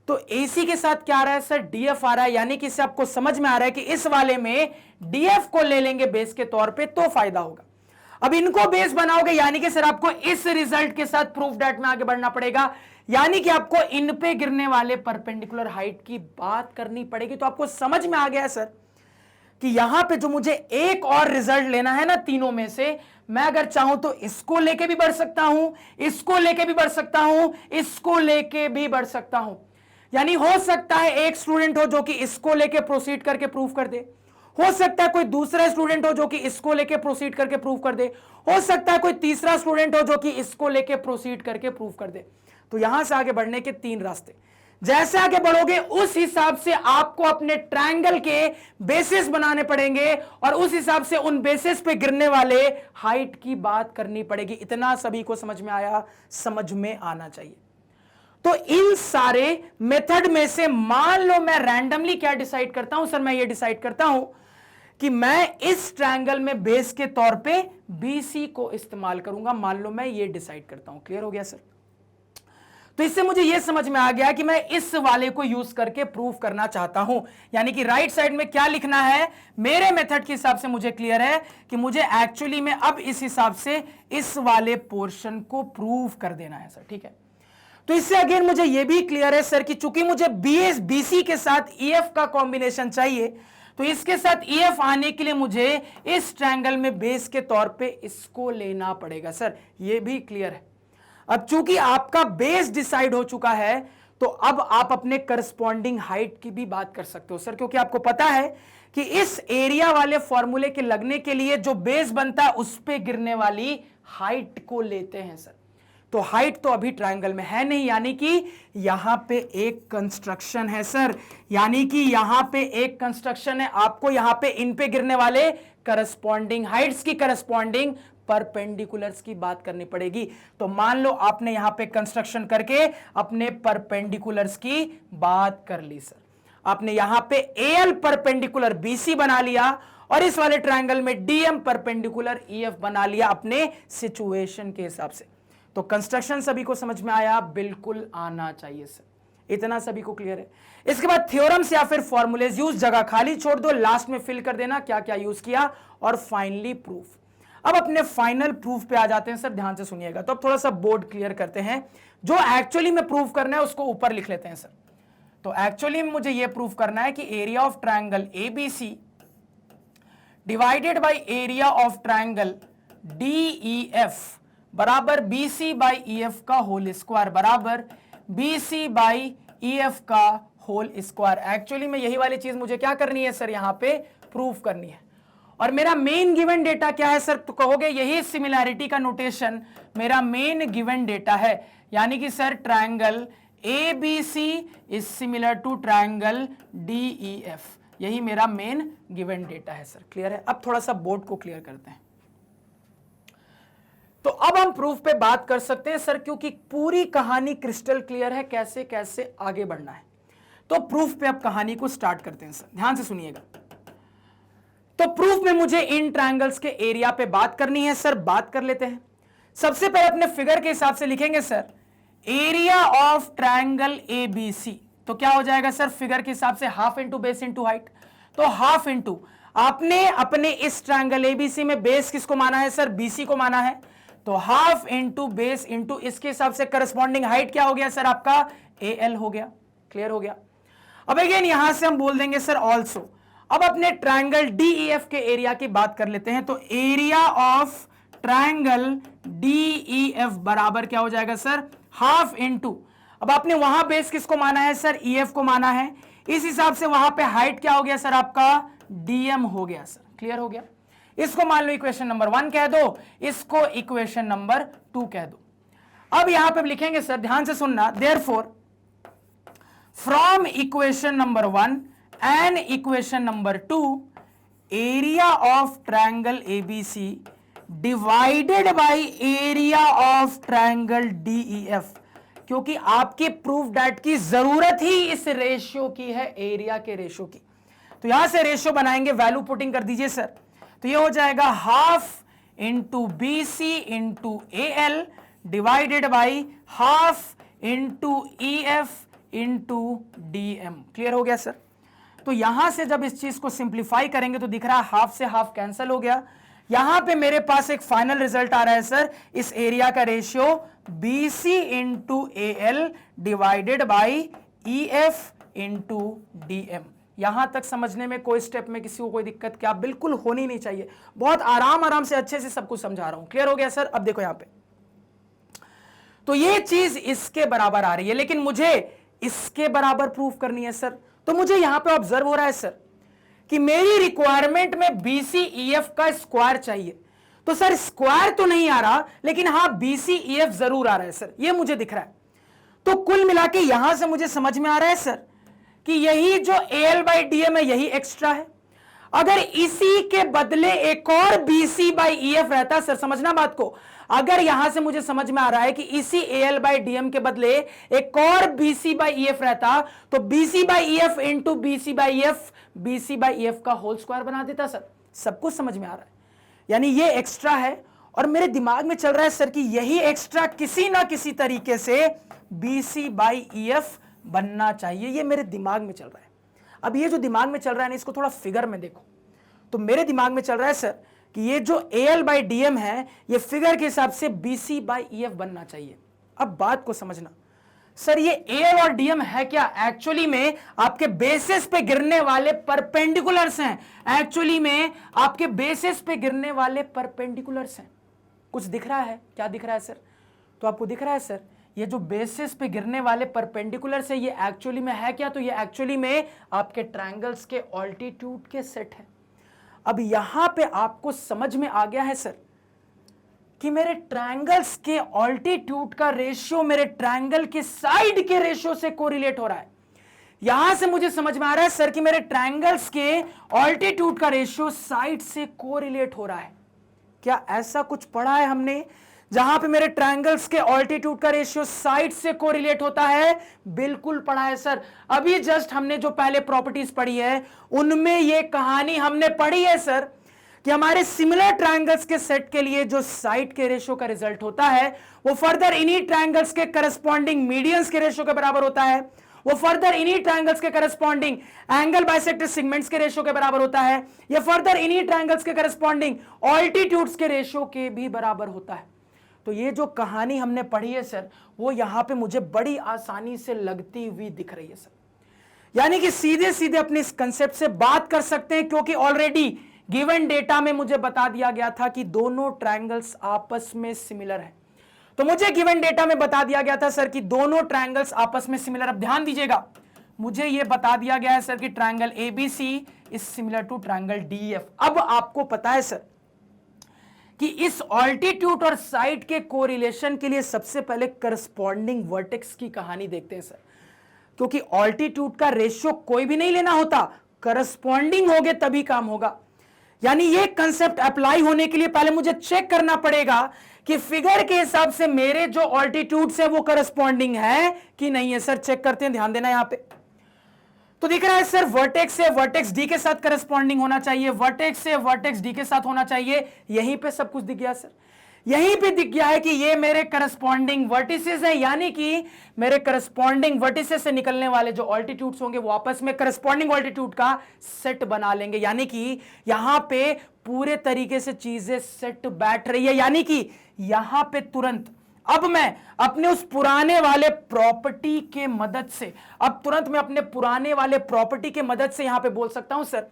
तो AC के साथ क्या आ रहा है सर? DF आ रहा है। यानी कि इससे आपको समझ में आ रहा है कि इस वाले में DF को ले लेंगे बेस के तौर पे तो फायदा होगा। अब इनको बेस बनाओगे यानी कि सर आपको इस रिजल्ट के साथ प्रूफ डैट में आगे बढ़ना पड़ेगा, यानी कि आपको इन पे गिरने वाले परपेंडिकुलर हाइट की बात करनी पड़ेगी। तो आपको समझ में आ गया है सर कि यहां पे जो मुझे एक और रिजल्ट लेना है ना तीनों में से, मैं अगर चाहूं तो इसको लेके भी बढ़ सकता हूं, इसको लेके भी बढ़ सकता हूं, इसको लेके भी बढ़ सकता हूं। यानी हो सकता है एक स्टूडेंट हो जो कि इसको लेके प्रोसीड करके प्रूफ कर दे, हो सकता है कोई दूसरा स्टूडेंट हो जो कि इसको लेके प्रोसीड करके प्रूफ कर दे, हो सकता है कोई तीसरा स्टूडेंट हो जो कि इसको लेके प्रोसीड करके प्रूफ कर दे। तो यहां से आगे बढ़ने के 3 रास्ते, जैसे आगे बढ़ोगे उस हिसाब से आपको अपने ट्रायंगल के बेसिस बनाने पड़ेंगे और उस हिसाब से उन बेसिस पे गिरने वाले हाइट की बात करनी पड़ेगी। इतना सभी को समझ में आया? समझ में आना चाहिए। तो इन सारे मेथड में से मान लो मैं रैंडमली क्या डिसाइड करता हूं सर, मैं ये डिसाइड करता हूं कि मैं इस ट्रायंगल में बेस के तौर पे BC को इस्तेमाल करूंगा। मान लो मैं ये डिसाइड करता हूं। क्लियर हो गया सर? तो इससे मुझे यह समझ में आ गया कि मैं इस वाले को यूज करके प्रूव करना चाहता हूं, यानी कि राइट साइड में क्या लिखना है मेरे मेथड के हिसाब से मुझे क्लियर है कि मुझे एक्चुअली में अब इस हिसाब से इस वाले पोर्शन को प्रूव कर देना है सर। ठीक है, तो इससे अगेन मुझे यह भी क्लियर है सर कि चूंकि मुझे BC के साथ EF का कॉम्बिनेशन चाहिए, तो इसके साथ EF आने के लिए मुझे इस ट्रायंगल में बेस के तौर पे इसको लेना पड़ेगा सर। यह भी क्लियर है। अब चूंकि आपका बेस डिसाइड हो चुका है, तो अब आप अपने करस्पॉन्डिंग हाइट की भी बात कर सकते हो सर, क्योंकि आपको पता है कि इस एरिया वाले फॉर्मूले के लगने के लिए जो बेस बनता है उस पे गिरने वाली हाइट को लेते हैं सर। तो हाइट तो अभी ट्रायंगल में है नहीं, यानी कि यहां पे एक कंस्ट्रक्शन है सर, यानी कि यहां पे एक कंस्ट्रक्शन है। आपको यहां पे इन पे गिरने वाले करस्पॉन्डिंग हाइट्स की करस्पॉन्डिंग परपेंडिकुलर्स की बात करनी पड़ेगी। तो मान लो आपने यहां पे कंस्ट्रक्शन करके अपने परपेंडिकुलर्स की बात कर ली सर। आपने यहां पे AL परपेंडिकुलर BC बना लिया और इस वाले ट्रायंगल में DM परपेंडिकुलर EF बना लिया अपने सिचुएशन के हिसाब से। तो कंस्ट्रक्शन सभी को समझ में आया? बिल्कुल आना चाहिए सर। इतना सभी को क्लियर है? इसके बाद थ्योरम्स या फिर फॉर्मूलेज यूज, जगह खाली छोड़ दो, लास्ट में फिल कर देना क्या क्या यूज किया, और फाइनली प्रूफ। अब अपने फाइनल प्रूफ पे आ जाते हैं सर, ध्यान से सुनिएगा। तो अब थोड़ा सा बोर्ड क्लियर करते हैं। जो एक्चुअली में प्रूफ करना है उसको ऊपर लिख लेते हैं सर। तो एक्चुअली में मुझे यह प्रूफ करना है कि area of triangle ABC divided by area of triangle DEF बराबर BC बाई EF का होल स्क्वायर बराबर BC बाई EF का होल स्क्वायर। एक्चुअली में यही वाली चीज मुझे क्या करनी है सर, यहां पे प्रूफ करनी है। और मेरा मेन गिवन डेटा क्या है सर? तो कहोगे यही सिमिलैरिटी का नोटेशन मेरा मेन गिवन डेटा है, यानी कि sir triangle ABC is similar to triangle DEF। यही मेरा मेन गिवन डेटा है सर। क्लियर है? अब थोड़ा सा बोर्ड को क्लियर करते हैं। तो अब हम प्रूफ पे बात कर सकते हैं सर, क्योंकि पूरी कहानी क्रिस्टल क्लियर है कैसे कैसे आगे बढ़ना है। तो प्रूफ पे अब कहानी को स्टार्ट करते हैं सर, ध्यान से सुनिएगा। तो प्रूफ में मुझे इन ट्रायंगल्स के एरिया पे बात करनी है सर। बात कर लेते हैं। सबसे पहले अपने फिगर के हिसाब से लिखेंगे sir area of triangle ABC। तो क्या हो जाएगा सर फिगर के हिसाब से? Half into base into height. तो हाफ इंटू आपने अपने इस ट्रायंगल ABC में बेस किसको माना है सर? BC को माना है। तो हाफ इंटू बेस इंटू इसके हिसाब से करस्पॉन्डिंग हाइट क्या हो गया सर? आपका AL हो गया। क्लियर हो गया? अब अगेन यहां से हम बोल देंगे सर ऑल्सो। अब अपने ट्रायंगल DEF के एरिया की बात कर लेते हैं। तो एरिया ऑफ ट्रायंगल DEF बराबर क्या हो जाएगा सर? हाफ इंटू, अब आपने वहां बेस किसको माना है सर? EF को माना है। इस हिसाब से वहां पे हाइट क्या हो गया सर? आपका DM हो गया सर। क्लियर हो गया? इसको मान लो इक्वेशन नंबर 1 कह दो, इसको इक्वेशन नंबर 2 कह दो। अब यहां पे लिखेंगे सर, ध्यान से सुनना, therefore from equation number 1 and equation number 2 area of triangle ABC divided by area of triangle DEF, क्योंकि आपकी प्रूफ डेट की जरूरत ही इस रेशियो की है, एरिया के रेशियो की। तो यहां से रेशियो बनाएंगे, वैल्यू पुटिंग कर दीजिए सर। तो ये हो जाएगा half into BC into AL divided by half into EF into DM। Clear हो गया सर? तो यहां से जब इस चीज को सिंप्लीफाई करेंगे तो दिख रहा है हाफ से हाफ कैंसिल हो गया। यहां पे मेरे पास एक फाइनल रिजल्ट आ रहा है सर, इस एरिया का ratio BC into AL divided by EF into DM। यहां तक समझने में कोई स्टेप में किसी को कोई दिक्कत क्या बिल्कुल होनी नहीं चाहिए। बहुत आराम से अच्छे से सब कुछ समझा रहा हूं। क्लियर हो गया सर? अब देखो यहां पे, तो ये चीज इसके बराबर आ रही है, लेकिन मुझे इसके बराबर प्रूफ करनी है सर। तो मुझे यहां पे ऑब्जर्व हो रहा है सर कि मेरी रिक्वायरमेंट में BC EF का स्क्वायर चाहिए। तो सर स्क्वायर तो नहीं आ रहा, लेकिन हां BC EF जरूर आ रहा है सर, ये मुझे दिख रहा है। तो कुल मिला के यहां से मुझे समझ में आ रहा है सर कि यही जो AL/DM है यही एक्स्ट्रा है। अगर इसी के बदले एक और BC/EF रहता, सर समझना बात को, अगर यहां से मुझे समझ में आ रहा है कि इसी AL/DM के बदले एक और BC/EF रहता, तो BC/EF इंटू BC/EF का होल स्क्वायर बना देता सर। सब कुछ समझ में आ रहा है, यानी ये एक्स्ट्रा है और मेरे दिमाग में चल रहा है सर कि यही एक्स्ट्रा किसी ना किसी तरीके से BC/EF बनना चाहिए। ये मेरे दिमाग में चल रहा है। अब ये जो दिमाग में चल रहा है ना, इसको थोड़ा फिगर में देखो। तो मेरे दिमाग में चल रहा है सर कि ये जो AL/DM है ये फिगर के हिसाब से BC/EF बनना चाहिए। अब बात को समझना सर, ये AL और DM है क्या? एक्चुअली में आपके बेसिस पे गिरने वाले परपेंडिकुलर्स हैं। एक्चुअली में आपके बेसिस पे गिरने वाले परपेंडिकुलर्स हैं। कुछ दिख रहा है? क्या दिख रहा है सर? तो आपको दिख रहा है सर, ये जो बेसिस पे गिरने वाले परपेंडिकुलर्स है ये एक्चुअली में है क्या? तो ये एक्चुअली में आपके ट्रायंगल्स के ऑल्टीट्यूड के सेट है। अब यहां पे आपको समझ में आ गया है सर कि मेरे ट्रायंगल्स के ऑल्टीट्यूड का रेशियो मेरे ट्रायंगल के साइड के रेशियो से कोरिलेट हो रहा है। यहां से मुझे समझ में आ रहा है सर कि मेरे ट्रायंगल्स के ऑल्टीट्यूड का रेशियो साइड से कोरिलेट हो रहा है। क्या ऐसा कुछ पढ़ा है हमने जहां पे मेरे ट्रायंगल्स के ऑल्टीट्यूड का रेशियो साइड से कोरिलेट होता है? बिल्कुल पढ़ा है सर। अभी जस्ट हमने जो पहले प्रॉपर्टीज पढ़ी है उनमें ये कहानी हमने पढ़ी है सर कि हमारे सिमिलर ट्रायंगल्स के सेट के लिए जो साइड के रेशियो का रिजल्ट होता है वो फर्दर इन्हीं ट्रायंगल्स के करस्पॉन्डिंग मीडियंस के रेशियो के बराबर होता है। वो फर्दर इन्हीं ट्रायंगल्स के करस्पॉन्डिंग एंगल बाइसेक्टर सेगमेंट्स के रेशियो के बराबर होता है। ये फर्दर इन्हीं ट्रायंगल्स के करस्पॉन्डिंग ऑल्टीट्यूड्स के रेशियो के भी बराबर होता है। तो ये जो कहानी हमने पढ़ी है सर वो यहां पे मुझे बड़ी आसानी से लगती हुई दिख रही है सर। यानी कि सीधे सीधे अपने इस कंसेप्ट से बात कर सकते हैं, क्योंकि ऑलरेडी गिवन डेटा में मुझे बता दिया गया था कि दोनों ट्रायंगल्स आपस में सिमिलर हैं। तो मुझे गिवन डेटा में बता दिया गया था सर कि दोनों ट्रायंगल्स आपस में सिमिलर। अब ध्यान दीजिएगा, मुझे यह बता दिया गया है सर कि triangle ABC is similar to triangle DEF। अब आपको पता है सर कि इस ऑल्टीट्यूड और साइड के कोरिलेशन के लिए सबसे पहले करस्पॉन्डिंग वर्टेक्स की कहानी देखते हैं सर, क्योंकि ऑल्टीट्यूड का रेशियो कोई भी नहीं लेना होता, करस्पॉन्डिंग होगे तभी काम होगा। यानी ये कंसेप्ट अप्लाई होने के लिए पहले मुझे चेक करना पड़ेगा कि फिगर के हिसाब से मेरे जो ऑल्टीट्यूड्स है वो करस्पॉन्डिंग है कि नहीं है। सर चेक करते हैं, ध्यान देना यहां पे। तो दिख रहा है सर वर्टेक्स से वर्टेक्स डी के साथ करस्पॉन्डिंग होना चाहिए, वर्टेक्स से वर्टेक्स डी के साथ होना चाहिए। यहीं पे सब कुछ दिख गया सर। यहीं पे दिख गया है कि ये मेरे करस्पॉन्डिंग वर्टिसेस हैं, यानी कि मेरे करस्पॉन्डिंग वर्टिसेस से निकलने वाले जो ऑल्टीट्यूड्स होंगे वो आपस में करस्पॉन्डिंग ऑल्टीट्यूड का सेट बना लेंगे। यानी कि यहां पे पूरे तरीके से चीजें सेट बैठ रही है। यानी कि यहां पे तुरंत अब मैं अपने उस पुराने वाले प्रॉपर्टी के मदद से अपने पुराने वाले प्रॉपर्टी के मदद से यहां पे बोल सकता हूं सर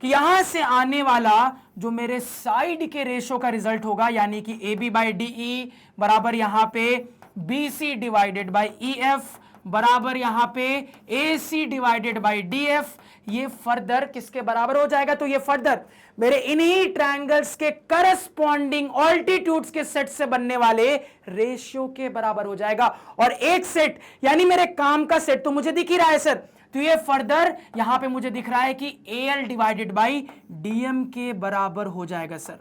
कि यहां से आने वाला जो मेरे साइड के रेशियो का रिजल्ट होगा, यानी कि AB/DE बराबर यहां पे BC डिवाइडेड बाई EF बराबर यहां पे AC डिवाइडेड बाई DF, ये फर्दर किसके बराबर हो जाएगा? तो ये फर्दर मेरे इन्हीं ट्रायंगल्स के करस्पॉन्डिंग ऑल्टीट्यूड्स के सेट से बनने वाले रेशियो के बराबर हो जाएगा। और एक सेट यानी मेरे काम का सेट तो मुझे दिख ही रहा है सर, तो ये फर्दर यहां पे मुझे दिख रहा है कि AL डिवाइडेड बाई DM के बराबर हो जाएगा सर।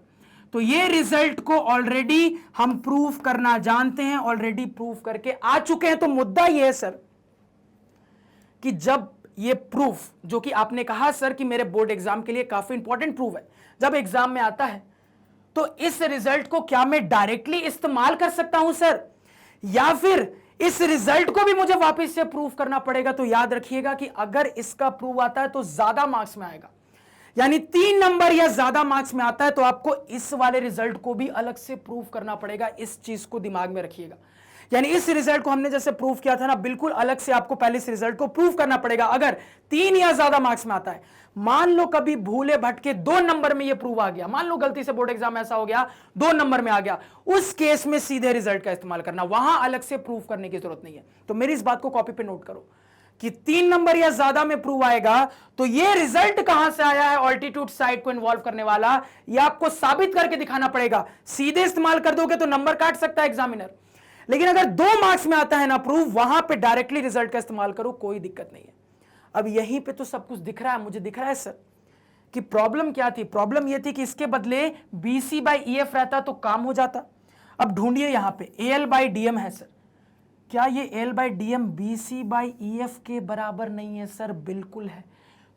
तो ये रिजल्ट को ऑलरेडी हम प्रूव करना जानते हैं, ऑलरेडी प्रूव करके आ चुके हैं। तो मुद्दा ये है सर कि जब ये प्रूफ जो कि आपने कहा सर कि मेरे बोर्ड एग्जाम के लिए काफी इंपॉर्टेंट प्रूफ है, जब एग्जाम में आता है तो इस रिजल्ट को क्या मैं डायरेक्टली इस्तेमाल कर सकता हूं सर, या फिर इस रिजल्ट को भी मुझे वापस से प्रूफ करना पड़ेगा? तो याद रखिएगा कि अगर इसका प्रूफ आता है तो ज्यादा मार्क्स में आएगा, यानी 3 नंबर या ज्यादा मार्क्स में आता है तो आपको इस वाले रिजल्ट को भी अलग से प्रूफ करना पड़ेगा। इस चीज को दिमाग में रखिएगा। यानी इस रिजल्ट को हमने जैसे प्रूफ किया था ना, बिल्कुल अलग से आपको पहले इस रिजल्ट को प्रूफ करना पड़ेगा। अगर 3 या ज्यादा मार्क्स में आता है, मान लो कभी भूले भटके 2 नंबर में ये प्रूफ आ गया, मान लो गलती से बोर्ड एग्जाम ऐसा हो गया 2 नंबर में आ गया, उस केस में सीधे रिजल्ट का इस्तेमाल करना, वहां अलग से प्रूफ करने की जरूरत नहीं है। तो मेरी इस बात को कॉपी पे नोट करो कि 3 नंबर या ज्यादा में प्रूफ आएगा तो ये रिजल्ट कहां से आया है ऑल्टीट्यूड साइड को इन्वॉल्व करने वाला, ये आपको साबित करके दिखाना पड़ेगा। सीधे इस्तेमाल कर दोगे तो नंबर काट सकता है एग्जामिनर, लेकिन अगर 2 मार्क्स में आता है ना प्रूफ, वहां पे डायरेक्टली रिजल्ट का इस्तेमाल करो, कोई दिक्कत नहीं है। अब यहीं पे तो सब कुछ दिख रहा है, मुझे दिख रहा है सर कि प्रॉब्लम क्या थी। प्रॉब्लम यह थी कि इसके बदले BC बाई EF रहता तो काम हो जाता। अब ढूंढिए यहां पे AL बाई DM है सर, क्या ये AL by DM BC by EF के बराबर नहीं है सर? बिल्कुल है।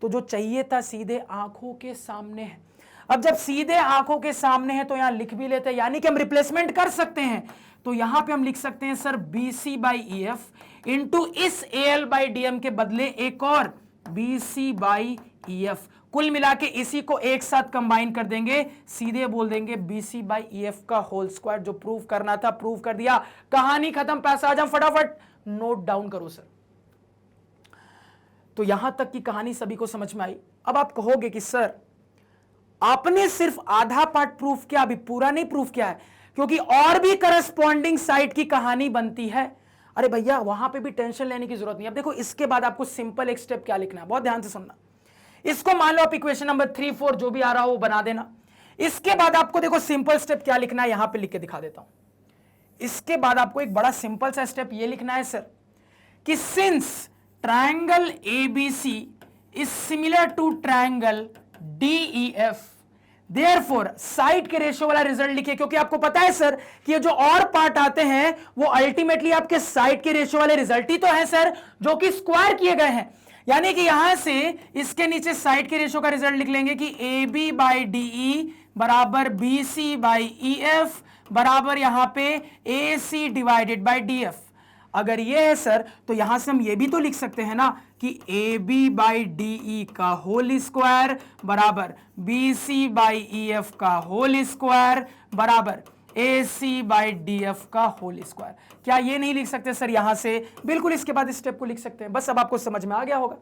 तो जो चाहिए था सीधे आंखों के सामने है। अब जब सीधे आंखों के सामने है तो यहां लिख भी लेते हैं, यानी कि हम रिप्लेसमेंट कर सकते हैं। तो यहां पे हम लिख सकते हैं sir BC by EF into इस AL बाई DM के बदले एक और BC बाई EF, कुल मिला के इसी को एक साथ कंबाइन कर देंगे, सीधे बोल देंगे BC बाई EF का होल स्क्वायर। जो प्रूव करना था प्रूव कर दिया, कहानी खत्म। पैसा आ जाओ, फटाफट नोट डाउन करो सर। तो यहां तक की कहानी सभी को समझ में आई। अब आप कहोगे कि सर आपने सिर्फ आधा पार्ट प्रूफ किया, अभी पूरा नहीं प्रूफ किया है, क्योंकि और भी करस्पॉन्डिंग साइड की कहानी बनती है। अरे भैया वहां पे भी टेंशन लेने की जरूरत नहीं। अब देखो इसके बाद आपको सिंपल एक स्टेप क्या लिखना है, बहुत ध्यान से सुनना। इसको मान लो आप इक्वेशन नंबर 3, 4 जो भी आ रहा हो वो बना देना। इसके बाद आपको देखो सिंपल स्टेप क्या लिखना है, यहां पे लिख के दिखा देता हूं। इसके बाद आपको एक बड़ा सिंपल सा स्टेप ये लिखना है सर कि since triangle ABC is similar to triangle DEF, therefore side के रेशियो वाला रिजल्ट लिखिए, क्योंकि आपको पता है सर कि ये जो और पार्ट आते हैं वो अल्टीमेटली आपके साइड के रेशियो वाले रिजल्ट ही तो है सर, जो कि स्क्वायर किए गए हैं। यानी कि यहां से इसके नीचे साइड के रेशियो का रिजल्ट लिख लेंगे कि AB बाई DE बराबर BC बाई EF बराबर यहां पे AC डिवाइडेड बाई DF। अगर ये है सर तो यहां से हम ये भी तो लिख सकते हैं ना कि AB बाई DE का होल स्क्वायर बराबर BC बाई EF का होल स्क्वायर बराबर AC बाई DF का होल स्क्वायर। क्या ये नहीं लिख सकते सर यहां से? बिल्कुल, इसके बाद इस स्टेप को लिख सकते हैं। बस अब आपको समझ में आ गया होगा।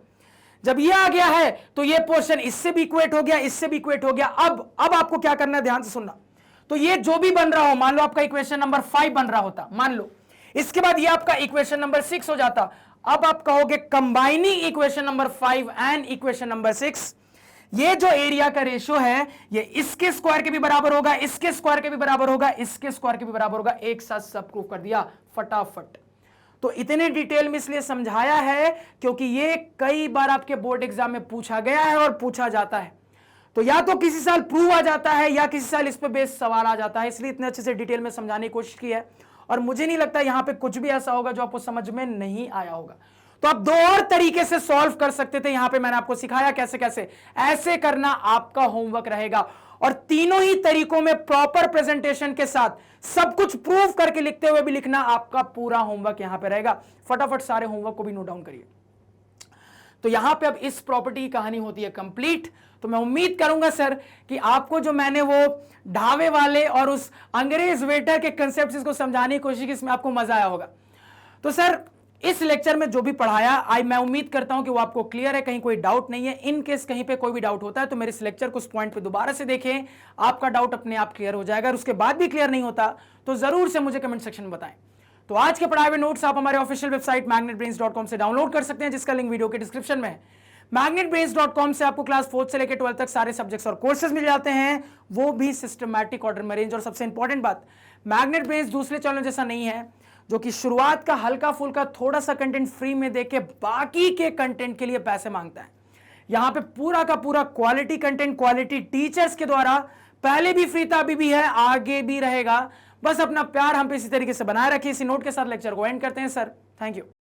जब ये आ गया है तो ये पोर्शन इससे भी इक्वेट हो गया, इससे भी इक्वेट हो गया। अब आपको क्या करना है, ध्यान से सुनना। तो ये जो भी बन रहा हो, मान लो आपका इक्वेशन नंबर 5 बन रहा होता, मान लो, इसके बाद ये आपका इक्वेशन नंबर 6 हो जाता। अब आप कहोगे combining equation number 5 and equation number 6, ये जो एरिया का रेशियो है ये इसके स्क्वायर के भी बराबर होगा, इसके स्क्वायर के भी बराबर होगा, इसके स्क्वायर के भी बराबर होगा। एक साथ सब प्रूफ कर दिया फटाफट। तो इतने डिटेल में इसलिए समझाया है क्योंकि ये कई बार आपके बोर्ड एग्जाम में पूछा गया है और पूछा जाता है। तो या तो किसी साल प्रूव आ जाता है या किसी साल इस पे बेस्ड सवाल आ जाता है, इसलिए इतने अच्छे से डिटेल में समझाने की कोशिश की है। और मुझे नहीं लगता यहां पे कुछ भी ऐसा होगा जो आपको समझ में नहीं आया होगा। तो आप 2 और तरीके से सॉल्व कर सकते थे, यहां पे मैंने आपको सिखाया कैसे कैसे। ऐसे करना आपका होमवर्क रहेगा और तीनों ही तरीकों में प्रॉपर प्रेजेंटेशन के साथ सब कुछ प्रूव करके लिखते हुए भी लिखना आपका पूरा होमवर्क यहां पे रहेगा। फटाफट सारे होमवर्क को भी नोट डाउन करिए। तो यहां पे अब इस प्रॉपर्टी की कहानी होती है कंप्लीट। तो मैं उम्मीद करूंगा सर कि आपको जो मैंने वो ढाबे वाले और उस अंग्रेज वेटर के कंसेप्ट्स को समझाने की कोशिश की, इसमें आपको मजा आया होगा। तो सर इस लेक्चर में जो भी पढ़ाया मैं उम्मीद करता हूं कि वो आपको क्लियर है, कहीं कोई डाउट नहीं है। इन केस कहीं पे कोई भी डाउट होता है तो मेरे इस लेक्चर को उस पॉइंट पे दोबारा से देखें, आपका डाउट अपने आप क्लियर हो जाएगा। और उसके बाद भी क्लियर नहीं होता तो जरूर से मुझे कमेंट सेक्शन में बताएं। तो आज के पढ़ाए हुए नोट्स आप हमारे ऑफिशियल वेबसाइट magnetbrains.com से डाउनलोड कर सकते हैं, जिसका लिंक वीडियो के डिस्क्रिप्शन में है। magnetbrains.com से आपको क्लास 4 से लेकर 12 तक सारे सब्जेक्ट्स और कोर्सेज मिल जाते हैं, वो भी सिस्टमैटिक ऑर्डर में अरेंज। और सबसे इंपॉर्टेंट बात, मैग्नेट दूसरे चैनल जैसा नहीं है जो कि शुरुआत का हल्का फुल्का थोड़ा सा कंटेंट फ्री में देके बाकी के कंटेंट के लिए पैसे मांगता है। यहां पे पूरा का पूरा क्वालिटी कंटेंट, क्वालिटी टीचर्स के द्वारा, पहले भी फ्री था, अभी भी है, आगे भी रहेगा। बस अपना प्यार हम पे इसी तरीके से बनाए रखिए। इसी नोट के साथ लेक्चर को एंड करते हैं सर। Thank you.